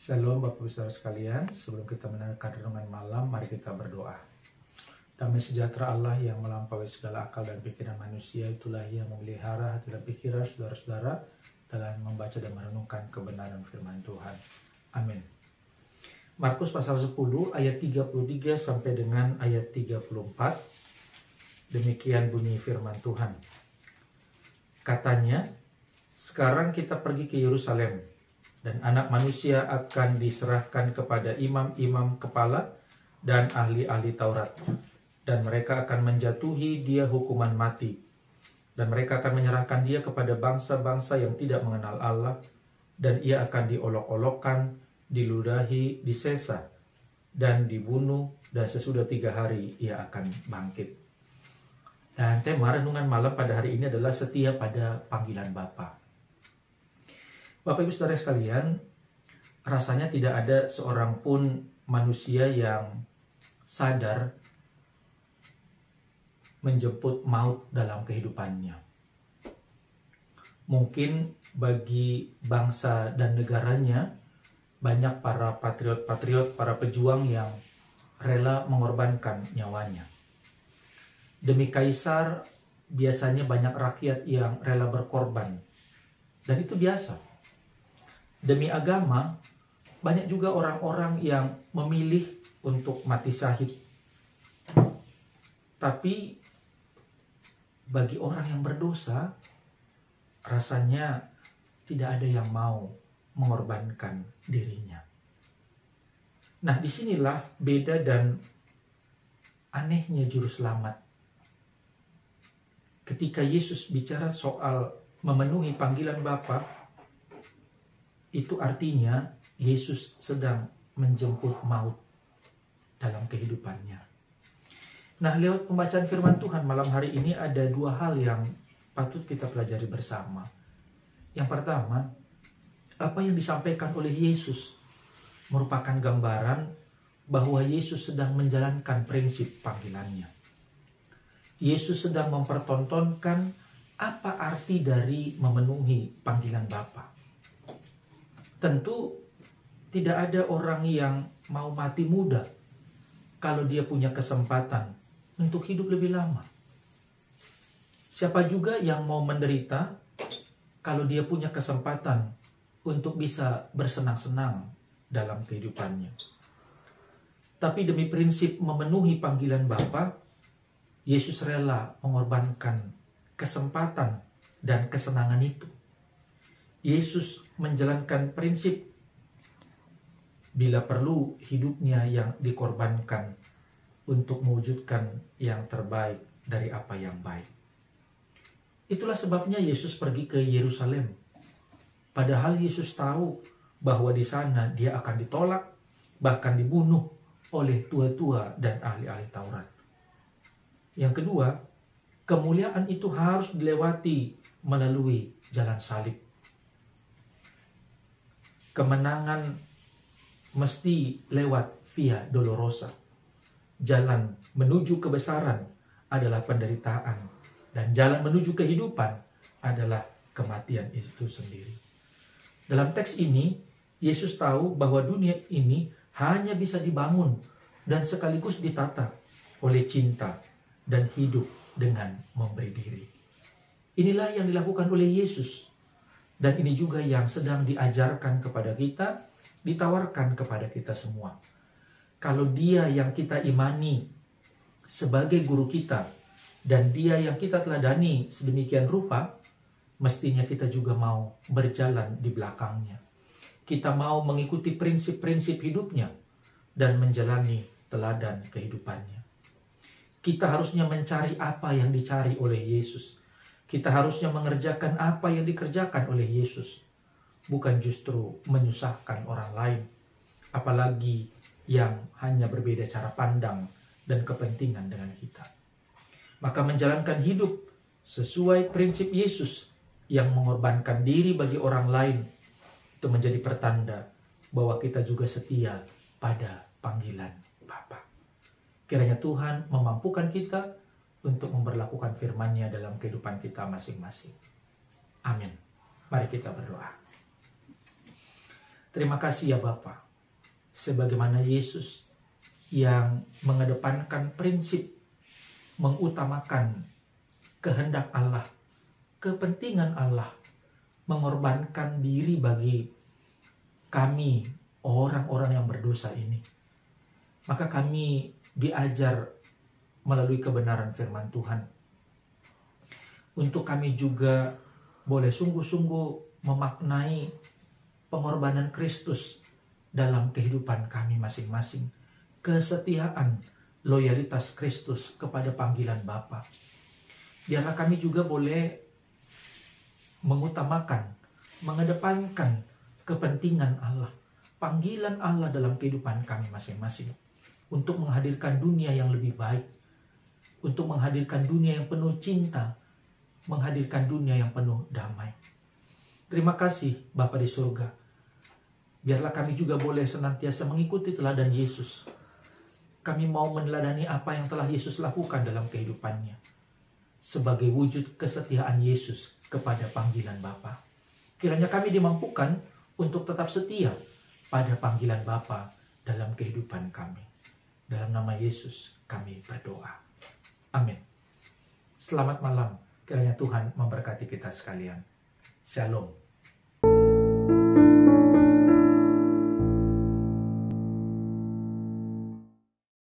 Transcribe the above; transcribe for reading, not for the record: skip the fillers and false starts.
Shalom Bapak Ibu Saudara sekalian, sebelum kita mendengarkan renungan malam, mari kita berdoa. Damai sejahtera Allah yang melampaui segala akal dan pikiran manusia, itulah yang memelihara hati dan pikiran saudara-saudara dalam membaca dan merenungkan kebenaran firman Tuhan. Amin. Markus pasal 10 ayat 33 sampai dengan ayat 34. Demikian bunyi firman Tuhan. Katanya, sekarang kita pergi ke Yerusalem, dan anak manusia akan diserahkan kepada imam-imam kepala dan ahli-ahli Taurat. Dan mereka akan menjatuhi dia hukuman mati. Dan mereka akan menyerahkan dia kepada bangsa-bangsa yang tidak mengenal Allah. Dan ia akan diolok-olokkan, diludahi, disesa, dan dibunuh. Dan sesudah 3 hari ia akan bangkit. Dan tema renungan malam pada hari ini adalah setia pada panggilan Bapa. Bapak Ibu Saudara sekalian, rasanya tidak ada seorang pun manusia yang sadar menjemput maut dalam kehidupannya. Mungkin bagi bangsa dan negaranya, banyak para patriot-patriot, para pejuang yang rela mengorbankan nyawanya. Demi kaisar, biasanya banyak rakyat yang rela berkorban. Dan itu biasa. Demi agama, banyak juga orang-orang yang memilih untuk mati syahid. Tapi bagi orang yang berdosa, rasanya tidak ada yang mau mengorbankan dirinya. Nah, disinilah beda dan anehnya juru selamat. Ketika Yesus bicara soal memenuhi panggilan Bapa, itu artinya Yesus sedang menjemput maut dalam kehidupannya. Nah, lewat pembacaan firman Tuhan malam hari ini ada 2 hal yang patut kita pelajari bersama. Yang pertama, apa yang disampaikan oleh Yesus merupakan gambaran bahwa Yesus sedang menjalankan prinsip panggilannya. Yesus sedang mempertontonkan apa arti dari memenuhi panggilan Bapa. Tentu tidak ada orang yang mau mati muda kalau dia punya kesempatan untuk hidup lebih lama. Siapa juga yang mau menderita kalau dia punya kesempatan untuk bisa bersenang-senang dalam kehidupannya. Tapi demi prinsip memenuhi panggilan Bapa, Yesus rela mengorbankan kesempatan dan kesenangan itu. Yesus menjalankan prinsip bila perlu hidupnya yang dikorbankan untuk mewujudkan yang terbaik dari apa yang baik. Itulah sebabnya Yesus pergi ke Yerusalem. Padahal Yesus tahu bahwa di sana dia akan ditolak, bahkan dibunuh oleh tua-tua dan ahli-ahli Taurat. Yang kedua, kemuliaan itu harus dilewati melalui jalan salib. Kemenangan mesti lewat via dolorosa. Jalan menuju kebesaran adalah penderitaan, dan jalan menuju kehidupan adalah kematian itu sendiri. Dalam teks ini, Yesus tahu bahwa dunia ini hanya bisa dibangun dan sekaligus ditata oleh cinta dan hidup dengan memberi diri. Inilah yang dilakukan oleh Yesus. Dan ini juga yang sedang diajarkan kepada kita, ditawarkan kepada kita semua. Kalau dia yang kita imani sebagai guru kita, dan dia yang kita teladani sedemikian rupa, mestinya kita juga mau berjalan di belakangnya. Kita mau mengikuti prinsip-prinsip hidupnya, dan menjalani teladan kehidupannya. Kita harusnya mencari apa yang dicari oleh Yesus. Kita harusnya mengerjakan apa yang dikerjakan oleh Yesus, bukan justru menyusahkan orang lain, apalagi yang hanya berbeda cara pandang dan kepentingan dengan kita. Maka menjalankan hidup sesuai prinsip Yesus yang mengorbankan diri bagi orang lain, itu menjadi pertanda bahwa kita juga setia pada panggilan Bapa. Kiranya Tuhan memampukan kita untuk memberlakukan firman-Nya dalam kehidupan kita masing-masing. Amin. Mari kita berdoa. Terima kasih ya Bapa, sebagaimana Yesus yang mengedepankan prinsip mengutamakan kehendak Allah, kepentingan Allah, mengorbankan diri bagi kami, orang-orang yang berdosa ini. Maka kami diajar melalui kebenaran firman Tuhan. Untuk kami juga boleh sungguh-sungguh memaknai pengorbanan Kristus dalam kehidupan kami masing-masing. Kesetiaan, loyalitas Kristus kepada panggilan Bapa. Biarlah kami juga boleh mengutamakan, mengedepankan kepentingan Allah, panggilan Allah dalam kehidupan kami masing-masing. Untuk menghadirkan dunia yang lebih baik, untuk menghadirkan dunia yang penuh cinta, menghadirkan dunia yang penuh damai. Terima kasih Bapa di surga. Biarlah kami juga boleh senantiasa mengikuti teladan Yesus. Kami mau meneladani apa yang telah Yesus lakukan dalam kehidupannya, sebagai wujud kesetiaan Yesus kepada panggilan Bapa. Kiranya kami dimampukan untuk tetap setia pada panggilan Bapa dalam kehidupan kami. Dalam nama Yesus kami berdoa. Amin. Selamat malam. Kiranya Tuhan memberkati kita sekalian. Shalom.